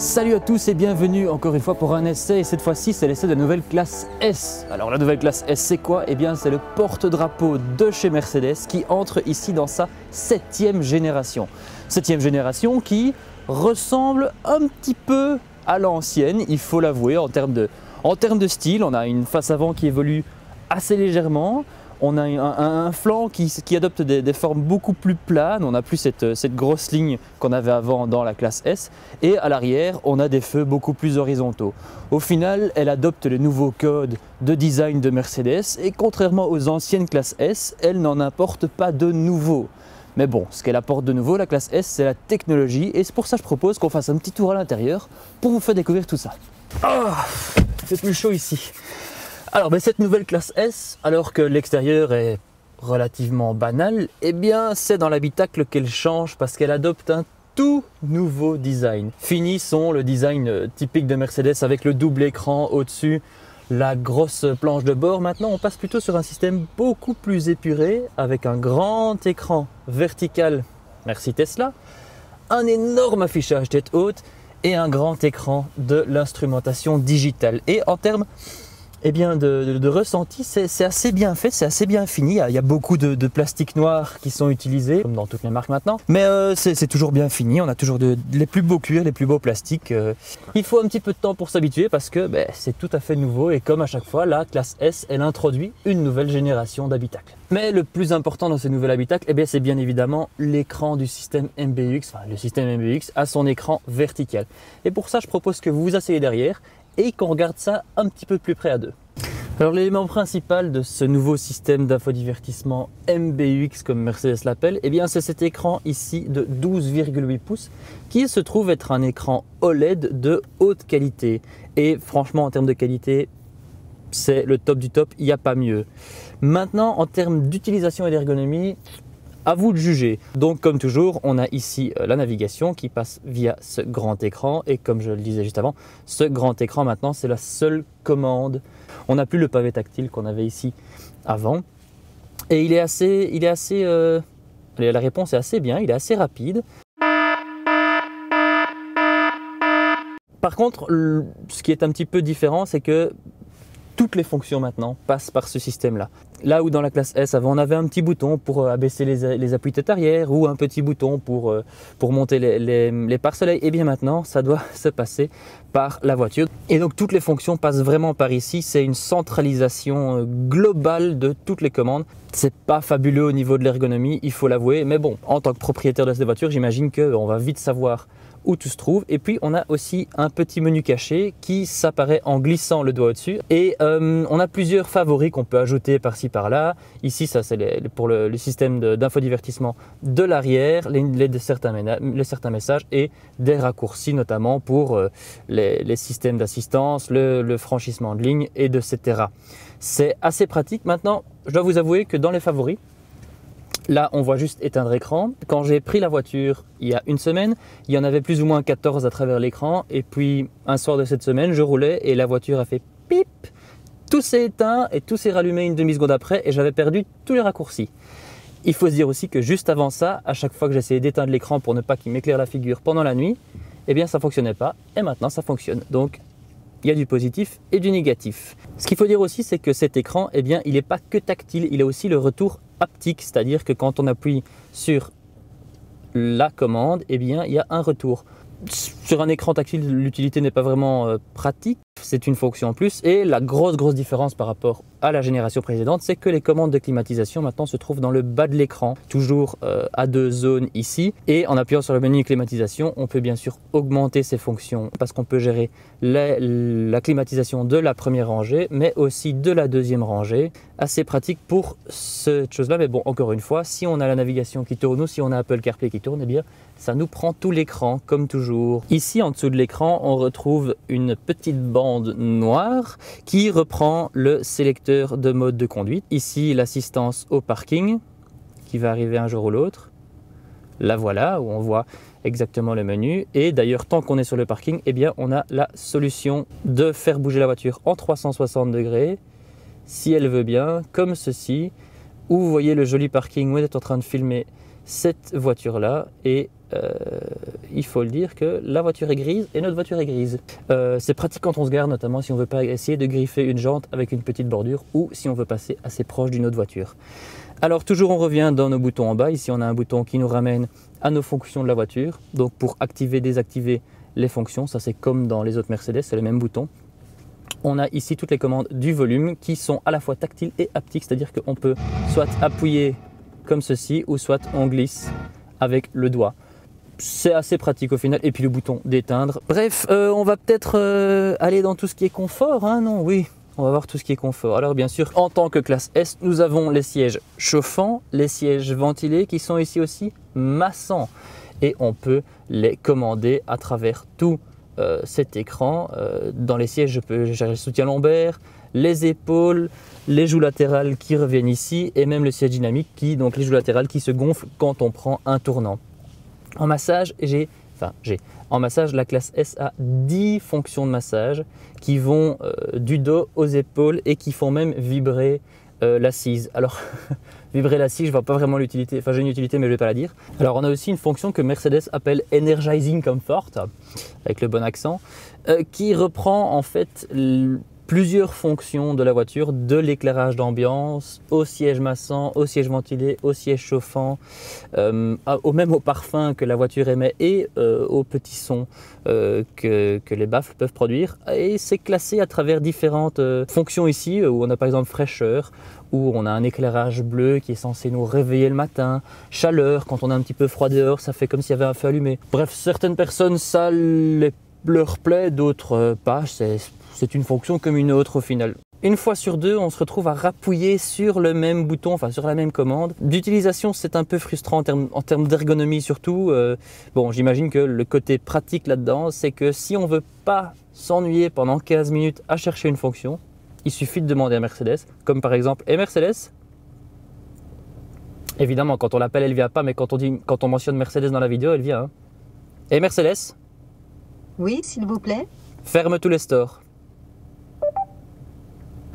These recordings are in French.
Salut à tous et bienvenue encore une fois pour un essai, et cette fois-ci c'est l'essai de la nouvelle classe S. Alors la nouvelle classe S c'est quoi? Eh bien c'est le porte-drapeau de chez Mercedes qui entre ici dans sa 7e génération. 7e génération qui ressemble un petit peu à l'ancienne, il faut l'avouer, en termes de style. On a une face avant qui évolue assez légèrement. On a un flanc qui adopte des formes beaucoup plus planes, on n'a plus cette grosse ligne qu'on avait avant dans la classe S, et à l'arrière on a des feux beaucoup plus horizontaux. Au final, elle adopte les nouveaux codes de design de Mercedes et contrairement aux anciennes classes S, elle n'en importe pas de nouveau. Mais bon, ce qu'elle apporte de nouveau, la classe S, c'est la technologie, et c'est pour ça que je propose qu'on fasse un petit tour à l'intérieur pour vous faire découvrir tout ça. Ah, c'est plus chaud ici. Alors cette nouvelle classe S, alors que l'extérieur est relativement banal, eh bien c'est dans l'habitacle qu'elle change parce qu'elle adopte un tout nouveau design. Finissons le design typique de Mercedes avec le double écran au-dessus, la grosse planche de bord. Maintenant on passe plutôt sur un système beaucoup plus épuré avec un grand écran vertical, merci Tesla, un énorme affichage tête haute et un grand écran de l'instrumentation digitale. Et en termes de ressenti, c'est assez bien fait, c'est assez bien fini. Il y a beaucoup de plastique noir qui sont utilisés, comme dans toutes les marques maintenant. Mais c'est toujours bien fini, on a toujours les plus beaux cuirs, les plus beaux plastiques. Il faut un petit peu de temps pour s'habituer parce que c'est tout à fait nouveau. Et comme à chaque fois, la classe S, elle introduit une nouvelle génération d'habitacles. Mais le plus important dans ce nouvel habitacle, c'est bien évidemment l'écran du système MBUX. Enfin, le système MBUX a son écran vertical. Et pour ça, je propose que vous vous asseyez derrière et qu'on regarde ça un petit peu plus près à deux. Alors l'élément principal de ce nouveau système d'infodivertissement MBUX comme Mercedes l'appelle, c'est cet écran ici de 12,8 pouces qui se trouve être un écran OLED de haute qualité. Et franchement en termes de qualité, c'est le top du top, il n'y a pas mieux. Maintenant en termes d'utilisation et d'ergonomie, à vous de juger. Donc comme toujours, on a ici la navigation qui passe via ce grand écran et comme je le disais juste avant, ce grand écran maintenant c'est la seule commande. On n'a plus le pavé tactile qu'on avait ici avant et la réponse est assez bien, il est assez rapide. Par contre, ce qui est un petit peu différent, c'est que toutes les fonctions maintenant passent par ce système-là. Là où dans la classe S, avant on avait un petit bouton pour abaisser les appuis-tête arrière ou un petit bouton pour monter les pare-soleil, et bien maintenant ça doit se passer par la voiture. Et donc toutes les fonctions passent vraiment par ici, c'est une centralisation globale de toutes les commandes. C'est pas fabuleux au niveau de l'ergonomie, il faut l'avouer, mais bon, en tant que propriétaire de cette voiture, j'imagine qu'on va vite savoir où tout se trouve. Et puis on a aussi un petit menu caché qui s'apparaît en glissant le doigt au-dessus et on a plusieurs favoris qu'on peut ajouter par-ci par-là. Ici ça c'est pour le système d'infodivertissement de l'arrière, certains messages et des raccourcis notamment pour les systèmes d'assistance, le franchissement de ligne et etc. C'est assez pratique. Maintenant je dois vous avouer que dans les favoris, là, on voit juste éteindre écran. Quand j'ai pris la voiture il y a une semaine, il y en avait plus ou moins 14 à travers l'écran. Et puis, un soir de cette semaine, je roulais et la voiture a fait pip. Tout s'est éteint et tout s'est rallumé une demi-seconde après et j'avais perdu tous les raccourcis. Il faut se dire aussi que juste avant ça, à chaque fois que j'essayais d'éteindre l'écran pour ne pas qu'il m'éclaire la figure pendant la nuit, ça ne fonctionnait pas et maintenant ça fonctionne. Donc, il y a du positif et du négatif. Ce qu'il faut dire aussi, c'est que cet écran, il n'est pas que tactile, il a aussi le retour haptique, c'est-à-dire que quand on appuie sur la commande, il y a un retour. Sur un écran tactile, l'utilité n'est pas vraiment pratique, c'est une fonction en plus. Et la grosse différence par rapport à la génération précédente, c'est que les commandes de climatisation maintenant se trouvent dans le bas de l'écran, toujours à deux zones ici. Et en appuyant sur le menu climatisation, on peut bien sûr augmenter ces fonctions parce qu'on peut gérer la climatisation de la première rangée, mais aussi de la deuxième rangée. Assez pratique pour cette chose-là, mais bon, encore une fois, si on a la navigation qui tourne ou si on a Apple CarPlay qui tourne, ça nous prend tout l'écran comme toujours. Ici, en dessous de l'écran, on retrouve une petite bande noire qui reprend le sélecteur de mode de conduite. Ici, l'assistance au parking qui va arriver un jour ou l'autre. La voilà, où on voit exactement le menu. Et d'ailleurs, tant qu'on est sur le parking, on a la solution de faire bouger la voiture en 360 degrés, si elle veut bien, comme ceci, où vous voyez le joli parking où on est en train de filmer cette voiture-là et il faut le dire que la voiture est grise et notre voiture est grise. C'est pratique quand on se gare, notamment si on veut pas essayer de griffer une jante avec une petite bordure ou si on veut passer assez proche d'une autre voiture. Alors toujours on revient dans nos boutons en bas. Ici on a un bouton qui nous ramène à nos fonctions de la voiture. Donc pour activer, désactiver les fonctions, ça c'est comme dans les autres Mercedes, c'est le même bouton. On a ici toutes les commandes du volume qui sont à la fois tactiles et haptiques, c'est-à-dire qu'on peut soit appuyer comme ceci ou soit on glisse avec le doigt. C'est assez pratique au final. Et puis le bouton d'éteindre. Bref, on va peut-être aller dans tout ce qui est confort, hein, non? Oui, on va voir tout ce qui est confort. Alors bien sûr, en tant que classe S, nous avons les sièges chauffants, les sièges ventilés qui sont ici aussi massants. Et on peut les commander à travers tout cet écran. Dans les sièges, je peux gérer le soutien lombaire, les épaules, les joues latérales qui reviennent ici et même le siège dynamique donc les joues latérales qui se gonflent quand on prend un tournant. En massage, en massage, la classe S a 10 fonctions de massage qui vont du dos aux épaules et qui font même vibrer l'assise. Alors, vibrer l'assise, je ne vois pas vraiment l'utilité, enfin j'ai une utilité mais je ne vais pas la dire. Alors on a aussi une fonction que Mercedes appelle Energizing Comfort, avec le bon accent, qui reprend en fait plusieurs fonctions de la voiture, de l'éclairage d'ambiance, au siège massant, au siège ventilé, au siège chauffant, même au parfum que la voiture émet et aux petits sons que les baffles peuvent produire. Et c'est classé à travers différentes fonctions ici, où on a par exemple fraîcheur, où on a un éclairage bleu qui est censé nous réveiller le matin, chaleur, quand on a un petit peu froid dehors, ça fait comme s'il y avait un feu allumé. Bref, certaines personnes, ça leur plaît, d'autres pas. C'est une fonction comme une autre au final. Une fois sur deux, on se retrouve à rappuyer sur le même bouton, enfin sur la même commande. D'utilisation, c'est un peu frustrant en termes d'ergonomie surtout. Bon, j'imagine que le côté pratique là-dedans, c'est que si on ne veut pas s'ennuyer pendant 15 minutes à chercher une fonction, il suffit de demander à Mercedes, comme par exemple « Hey Mercedes ?» Évidemment, quand on l'appelle, elle ne vient pas, mais quand on mentionne Mercedes dans la vidéo, elle vient. Hein. « Hey Mercedes ?» Oui, s'il vous plaît. Ferme tous les stores.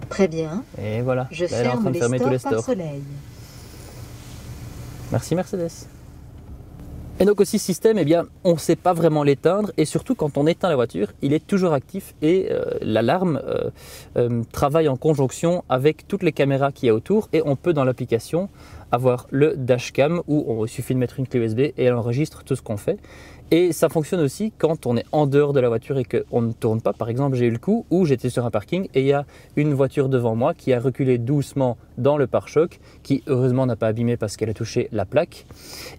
Très bien. Et voilà, Je elle est en train de fermer tous les stores. Soleil. Merci Mercedes. Et donc aussi ce système, eh bien, on ne sait pas vraiment l'éteindre et surtout quand on éteint la voiture, il est toujours actif et l'alarme travaille en conjonction avec toutes les caméras qu'il y a autour et on peut dans l'application avoir le dashcam où il suffit de mettre une clé USB et elle enregistre tout ce qu'on fait. Et ça fonctionne aussi quand on est en dehors de la voiture et qu'on ne tourne pas. Par exemple, j'ai eu le coup où j'étais sur un parking et il y a une voiture devant moi qui a reculé doucement dans le pare-choc, qui heureusement n'a pas abîmé parce qu'elle a touché la plaque.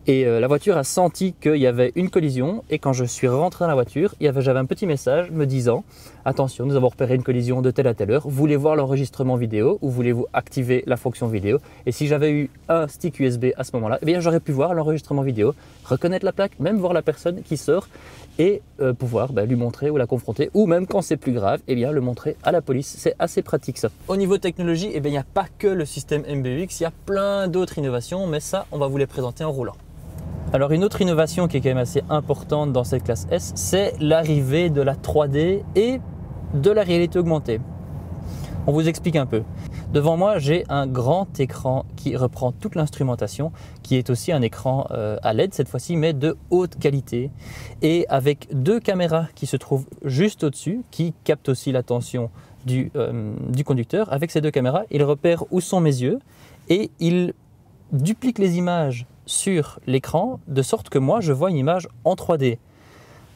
Et la voiture a senti qu'il y avait une collision et quand je suis rentré dans la voiture, j'avais un petit message me disant « Attention, nous avons repéré une collision de telle à telle heure, voulez voir l'enregistrement vidéo ou voulez-vous activer la fonction vidéo ?» Et si j'avais eu un stick USB à ce moment-là, eh bien j'aurais pu voir l'enregistrement vidéo, reconnaître la plaque, même voir la personne qui sort et pouvoir lui montrer ou la confronter ou même quand c'est plus grave, eh bien, le montrer à la police. C'est assez pratique ça. Au niveau technologie, eh bien, il n'y a pas que le système MBUX, il y a plein d'autres innovations, mais ça, on va vous les présenter en roulant. Alors une autre innovation qui est quand même assez importante dans cette classe S, c'est l'arrivée de la 3D et de la réalité augmentée. On vous explique un peu. Devant moi, j'ai un grand écran qui reprend toute l'instrumentation, qui est aussi un écran à LED cette fois-ci, mais de haute qualité. Et avec deux caméras qui se trouvent juste au-dessus, qui captent aussi l'attention du conducteur. Avec ces deux caméras, il repère où sont mes yeux et il duplique les images sur l'écran de sorte que moi, je vois une image en 3D.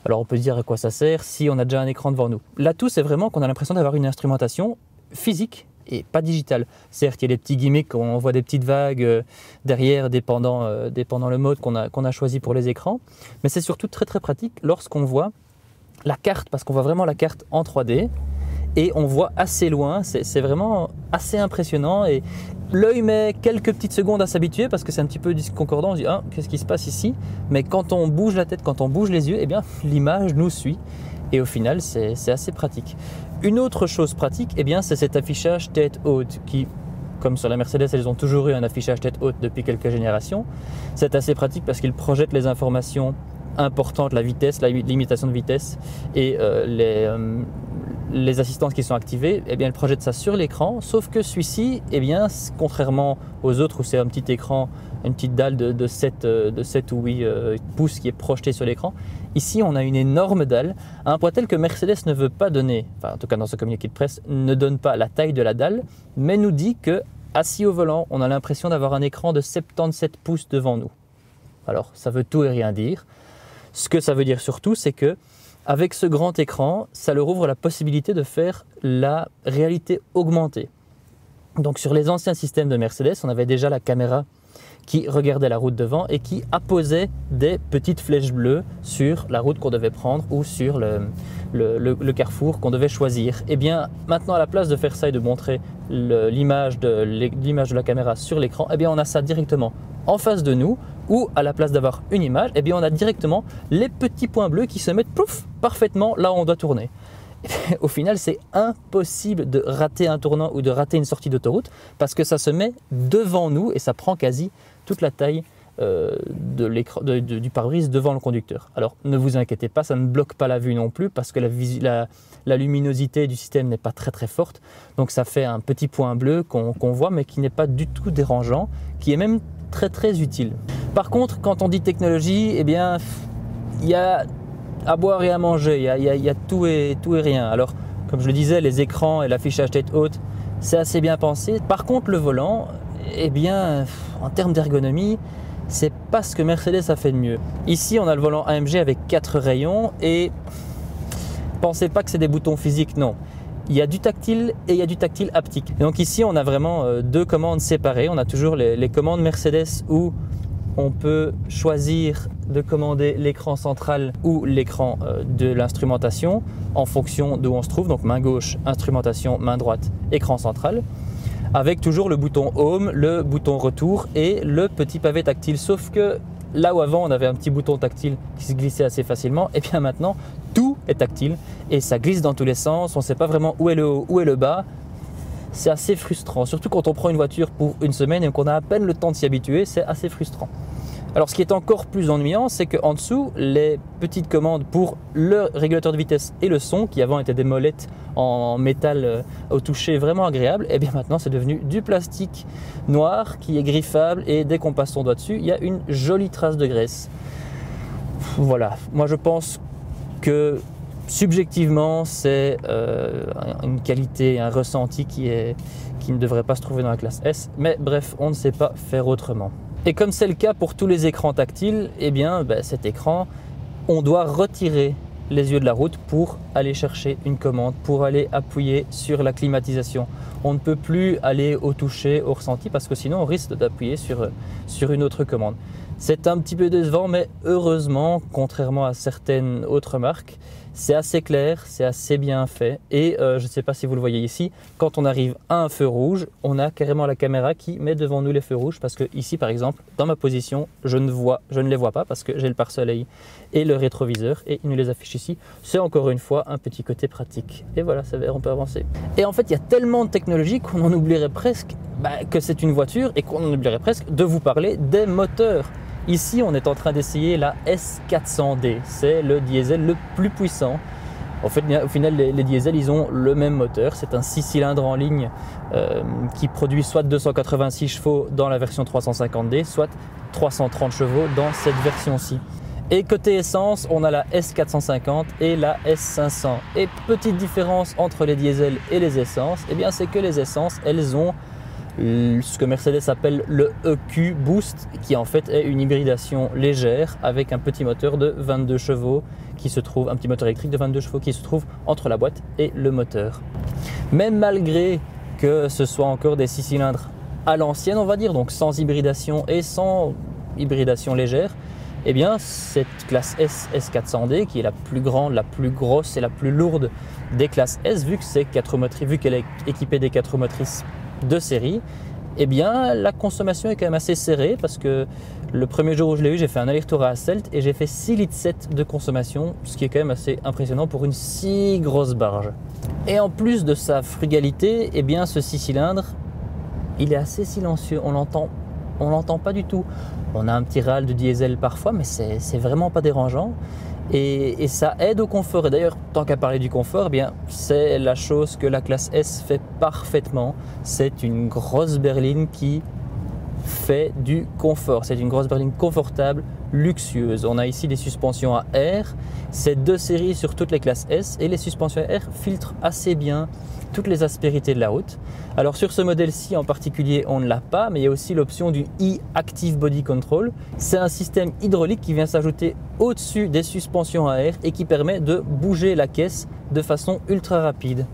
Alors on peut se dire à quoi ça sert si on a déjà un écran devant nous. L'atout, c'est vraiment qu'on a l'impression d'avoir une instrumentation physique et pas digital. Certes, il y a des petits gimmicks, on voit des petites vagues derrière dépendant le mode qu'on a choisi pour les écrans, mais c'est surtout très très pratique lorsqu'on voit la carte, parce qu'on voit vraiment la carte en 3D et on voit assez loin, c'est vraiment assez impressionnant et l'œil met quelques petites secondes à s'habituer parce que c'est un petit peu discordant, on se dit ah, qu'est-ce qui se passe ici, mais quand on bouge la tête, quand on bouge les yeux, eh bien l'image nous suit et au final c'est assez pratique. Une autre chose pratique, eh bien, c'est cet affichage tête haute qui, comme sur la Mercedes, elles ont toujours eu un affichage tête haute depuis quelques générations. C'est assez pratique parce qu'il projette les informations importante, la vitesse, la limitation de vitesse et les assistances qui sont activées, eh bien, elle projette ça sur l'écran, sauf que celui-ci, eh bien, contrairement aux autres où c'est un petit écran, une petite dalle de 7 ou 8 pouces qui est projetée sur l'écran, ici on a une énorme dalle, à un point tel que Mercedes ne veut pas donner, enfin en tout cas dans ce communiqué de presse, ne donne pas la taille de la dalle, mais nous dit que assis au volant, on a l'impression d'avoir un écran de 77 pouces devant nous. Alors ça veut tout et rien dire. Ce que ça veut dire surtout, c'est que avec ce grand écran, ça leur ouvre la possibilité de faire la réalité augmentée. Donc sur les anciens systèmes de Mercedes, on avait déjà la caméra qui regardait la route devant et qui apposait des petites flèches bleues sur la route qu'on devait prendre ou sur le carrefour qu'on devait choisir. Et bien maintenant, à la place de faire ça et de montrer l'image de la caméra sur l'écran, eh bien on a ça directement en face de nous, ou à la place d'avoir une image, eh bien on a directement les petits points bleus qui se mettent plouf, parfaitement là où on doit tourner. Et au final, c'est impossible de rater un tournant ou de rater une sortie d'autoroute parce que ça se met devant nous et ça prend quasi toute la taille du pare-brise devant le conducteur. Alors ne vous inquiétez pas, ça ne bloque pas la vue non plus parce que la luminosité du système n'est pas très très forte. Donc ça fait un petit point bleu qu'on voit mais qui n'est pas du tout dérangeant, qui est même très très utile. Par contre, quand on dit technologie, eh bien il y a à boire et à manger, il y a tout et rien. Alors comme je le disais, les écrans et l'affichage tête haute, c'est assez bien pensé. Par contre le volant, eh bien en termes d'ergonomie, c'est pas ce que Mercedes a fait de mieux. Ici on a le volant AMG avec 4 rayons et pensez pas que c'est des boutons physiques, non. Il y a du tactile et il y a du tactile haptique. Et donc ici on a vraiment deux commandes séparées. On a toujours les commandes Mercedes où on peut choisir de commander l'écran central ou l'écran de l'instrumentation en fonction d'où on se trouve. Donc main gauche, instrumentation, main droite, écran central. Avec toujours le bouton Home, le bouton Retour et le petit pavé tactile. Sauf que là où avant on avait un petit bouton tactile qui se glissait assez facilement, et bien maintenant tout est tactile et ça glisse dans tous les sens. On ne sait pas vraiment où est le haut, où est le bas. C'est assez frustrant, surtout quand on prend une voiture pour une semaine et qu'on a à peine le temps de s'y habituer, c'est assez frustrant. Alors ce qui est encore plus ennuyant, c'est qu'en dessous, les petites commandes pour le régulateur de vitesse et le son, qui avant étaient des molettes en métal au toucher vraiment agréable, et bien maintenant c'est devenu du plastique noir qui est griffable et dès qu'on passe son doigt dessus, il y a une jolie trace de graisse. Voilà, moi je pense que subjectivement c'est une qualité, un ressenti qui ne devrait pas se trouver dans la classe S, mais bref, on ne sait pas faire autrement. Et comme c'est le cas pour tous les écrans tactiles, eh bien cet écran, on doit retirer les yeux de la route pour aller chercher une commande, pour aller appuyer sur la climatisation. On ne peut plus aller au toucher, au ressenti, parce que sinon on risque d'appuyer sur une autre commande. C'est un petit peu décevant, mais heureusement, contrairement à certaines autres marques, c'est assez clair, c'est assez bien fait. Et je ne sais pas si vous le voyez ici, quand on arrive à un feu rouge, on a carrément la caméra qui met devant nous les feux rouges. Parce que ici, par exemple, dans ma position, je ne les vois pas parce que j'ai le pare-soleil et le rétroviseur et il nous les affiche ici. C'est encore une fois un petit côté pratique. Et voilà, ça va, on peut avancer. Et en fait, il y a tellement de technologie qu'on en oublierait presque que c'est une voiture et qu'on en oublierait presque de vous parler des moteurs. Ici, on est en train d'essayer la S400D, c'est le diesel le plus puissant. En fait, au final, les diesels, ils ont le même moteur. C'est un 6 cylindres en ligne qui produit soit 286 chevaux dans la version 350D, soit 330 chevaux dans cette version-ci. Et côté essence, on a la S450 et la S500. Et petite différence entre les diesels et les essences, eh bien, c'est que les essences, elles ont ce que Mercedes appelle le EQ Boost, qui en fait est une hybridation légère avec un petit moteur de 22 chevaux qui se trouve, un petit moteur électrique de 22 chevaux qui se trouve entre la boîte et le moteur. Mais malgré que ce soit encore des 6 cylindres à l'ancienne, on va dire, donc sans hybridation et sans hybridation légère, eh bien cette classe S, S400D, qui est la plus grande, la plus grosse et la plus lourde des classes S, vu qu'elle est équipée des 4 roues motrices de série, eh bien la consommation est quand même assez serrée parce que le premier jour où je l'ai eu, j'ai fait un aller-retour à Hasselt et j'ai fait 6,7 litres de consommation, ce qui est quand même assez impressionnant pour une si grosse barge. Et en plus de sa frugalité, eh bien ce 6 cylindres, il est assez silencieux, on l'entend on l'entend pas du tout. On a un petit râle de diesel parfois, mais c'est vraiment pas dérangeant. Et ça aide au confort. Et d'ailleurs, tant qu'à parler du confort, eh bien, c'est la chose que la classe S fait parfaitement. C'est une grosse berline qui fait du confort. C'est une grosse berline confortable, luxueuse. On a ici des suspensions à air. C'est 2 séries sur toutes les classes S et les suspensions à air filtrent assez bien toutes les aspérités de la route. Alors sur ce modèle-ci en particulier, on ne l'a pas, mais il y a aussi l'option du e-Active Body Control. C'est un système hydraulique qui vient s'ajouter au-dessus des suspensions à air et qui permet de bouger la caisse de façon ultra rapide.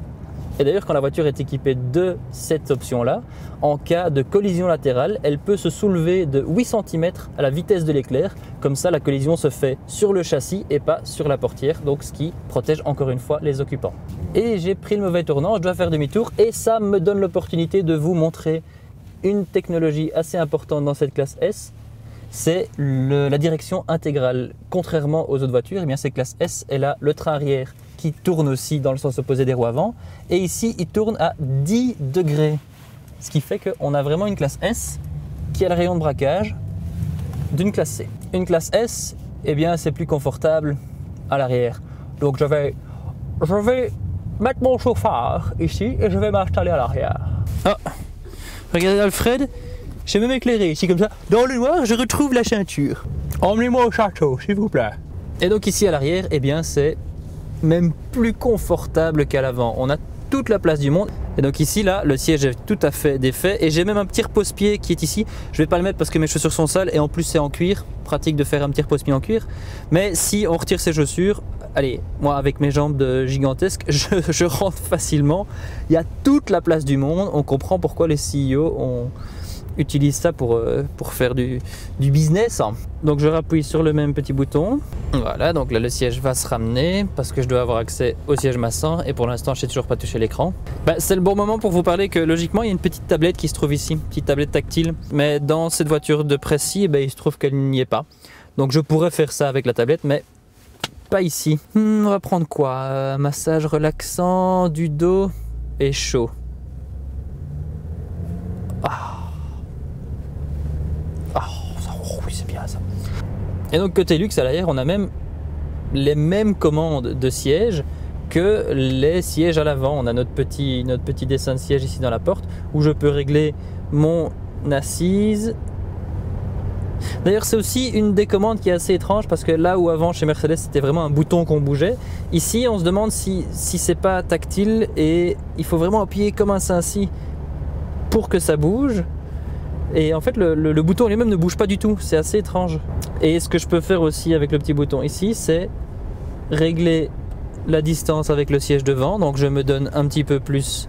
Et d'ailleurs, quand la voiture est équipée de cette option-là, en cas de collision latérale, elle peut se soulever de 8 cm à la vitesse de l'éclair. Comme ça, la collision se fait sur le châssis et pas sur la portière, donc ce qui protège encore une fois les occupants. Et j'ai pris le mauvais tournant, je dois faire demi-tour et ça me donne l'opportunité de vous montrer une technologie assez importante dans cette classe S. C'est la direction intégrale. Contrairement aux autres voitures, eh bien, cette classe S, elle a le train arrière qui tourne aussi dans le sens opposé des roues avant. Et ici, il tourne à 10 degrés. Ce qui fait qu'on a vraiment une classe S qui a le rayon de braquage d'une classe C. Une classe S, eh bien, c'est plus confortable à l'arrière. Donc je vais mettre mon chauffard ici et je vais m'installer à l'arrière. Ah, regardez Alfred, j'ai même éclairé ici comme ça. Dans le noir, je retrouve la ceinture. Emmenez-moi au château, s'il vous plaît. Et donc ici à l'arrière, eh bien, c'est même plus confortable qu'à l'avant. On a toute la place du monde. Et donc ici, là, le siège est tout à fait défait. Et j'ai même un petit repose-pied qui est ici. Je ne vais pas le mettre parce que mes chaussures sont sales et en plus c'est en cuir. Pratique de faire un petit repose-pied en cuir. Mais si on retire ses chaussures, allez, moi avec mes jambes gigantesques, je rentre facilement. Il y a toute la place du monde. On comprend pourquoi les CEO utilise ça pour faire du business. Donc je rappuie sur le même petit bouton. Voilà, donc là le siège va se ramener parce que je dois avoir accès au siège massant et pour l'instant je n'ai toujours pas touché l'écran. C'est le bon moment pour vous parler que logiquement il y a une petite tablette qui se trouve ici, une petite tablette tactile. Mais dans cette voiture de précis, il se trouve qu'elle n'y est pas. Donc je pourrais faire ça avec la tablette, mais pas ici. On va prendre quoi? Massage relaxant du dos et chaud. Oui, c'est bien ça. Et donc côté luxe à l'arrière, on a même les mêmes commandes de siège que les sièges à l'avant. On a notre petit dessin de siège ici dans la porte où je peux régler mon assise. D'ailleurs, c'est aussi une des commandes qui est assez étrange parce que là où avant chez Mercedes c'était vraiment un bouton qu'on bougeait, ici on se demande si c'est pas tactile et il faut vraiment appuyer comme un cincy pour que ça bouge. Et en fait le bouton lui-même ne bouge pas du tout, c'est assez étrange. Et ce que je peux faire aussi avec le petit bouton ici, c'est régler la distance avec le siège devant. Donc je me donne un petit peu plus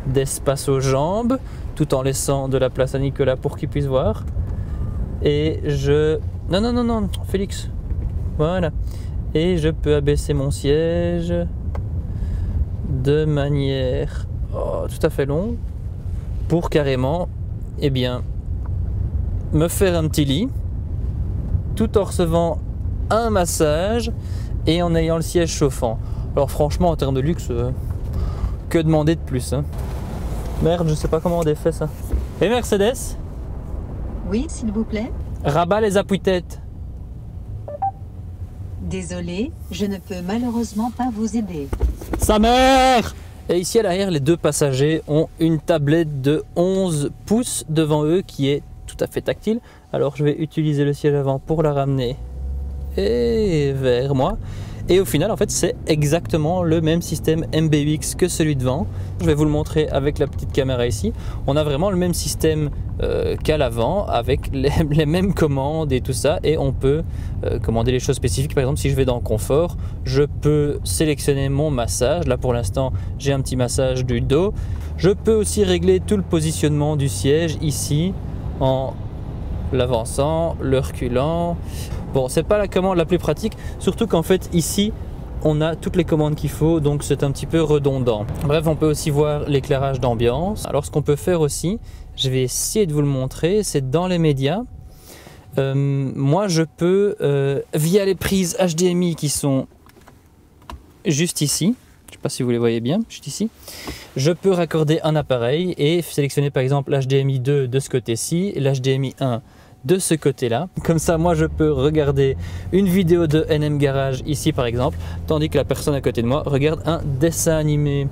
d'espace aux jambes, tout en laissant de la place à Nicolas pour qu'il puisse voir. Et je... Non, Félix. Voilà. Et je peux abaisser mon siège de manière tout à fait longue pour carrément, eh bien, me faire un petit lit tout en recevant un massage et en ayant le siège chauffant. Alors franchement en termes de luxe, que demander de plus hein. Merde, je sais pas comment on défait ça. Et Mercedes? Oui, s'il vous plaît. Rabat les appuis-têtes. Désolé, je ne peux malheureusement pas vous aider. Sa mère! Et ici à l'arrière, les deux passagers ont une tablette de 11 pouces devant eux qui est tout à fait tactile. Alors je vais utiliser le siège avant pour la ramener et vers moi. Et au final, en fait, c'est exactement le même système MBUX que celui devant. Je vais vous le montrer avec la petite caméra ici. On a vraiment le même système qu'à l'avant, avec les mêmes commandes et tout ça. Et on peut commander les choses spécifiques. Par exemple, si je vais dans confort, je peux sélectionner mon massage. Là, pour l'instant, j'ai un petit massage du dos. Je peux aussi régler tout le positionnement du siège ici en l'avançant, le reculant. Bon, c'est pas la commande la plus pratique, surtout qu'en fait ici on a toutes les commandes qu'il faut, donc c'est un petit peu redondant. Bref, on peut aussi voir l'éclairage d'ambiance. Alors ce qu'on peut faire aussi, je vais essayer de vous le montrer, c'est dans les médias. Moi je peux, via les prises HDMI qui sont juste ici, je sais pas si vous les voyez bien, juste ici. Je peux raccorder un appareil et sélectionner par exemple l'HDMI 2 de ce côté-ci et l'HDMI 1 de ce côté-là. Comme ça, moi, je peux regarder une vidéo de NM Garage ici par exemple, tandis que la personne à côté de moi regarde un dessin animé.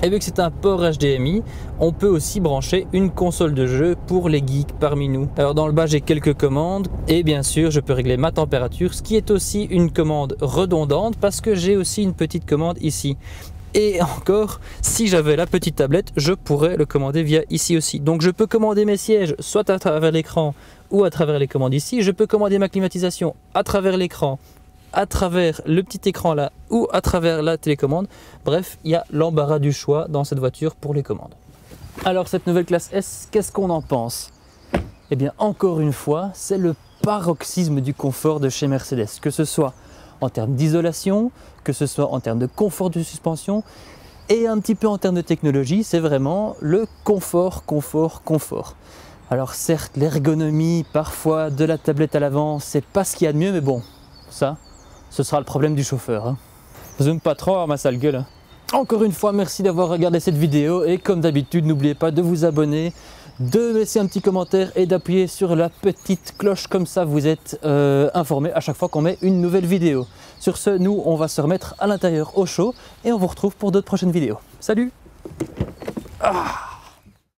Et vu que c'est un port HDMI, on peut aussi brancher une console de jeu pour les geeks parmi nous. Alors dans le bas, j'ai quelques commandes et bien sûr, je peux régler ma température, ce qui est aussi une commande redondante parce que j'ai aussi une petite commande ici. Et encore, si j'avais la petite tablette, je pourrais le commander via ici aussi. Donc je peux commander mes sièges soit à travers l'écran ou à travers les commandes ici. Je peux commander ma climatisation à travers l'écran, à travers le petit écran là ou à travers la télécommande. Bref, il y a l'embarras du choix dans cette voiture pour les commandes. Alors cette nouvelle classe S, qu'est-ce qu'on en pense? Eh bien encore une fois, c'est le paroxysme du confort de chez Mercedes, que ce soit en termes d'isolation, que ce soit en termes de confort de suspension et un petit peu en termes de technologie, c'est vraiment le confort. Alors certes, l'ergonomie parfois de la tablette à l'avant, c'est pas ce qu'il y a de mieux, mais bon, ça, ce sera le problème du chauffeur. Hein. Zoom pas trop à ma sale gueule. Encore une fois, merci d'avoir regardé cette vidéo et comme d'habitude, n'oubliez pas de vous abonner, de laisser un petit commentaire et d'appuyer sur la petite cloche, comme ça vous êtes informé à chaque fois qu'on met une nouvelle vidéo. Sur ce, nous, on va se remettre à l'intérieur au chaud et on vous retrouve pour d'autres prochaines vidéos. Salut!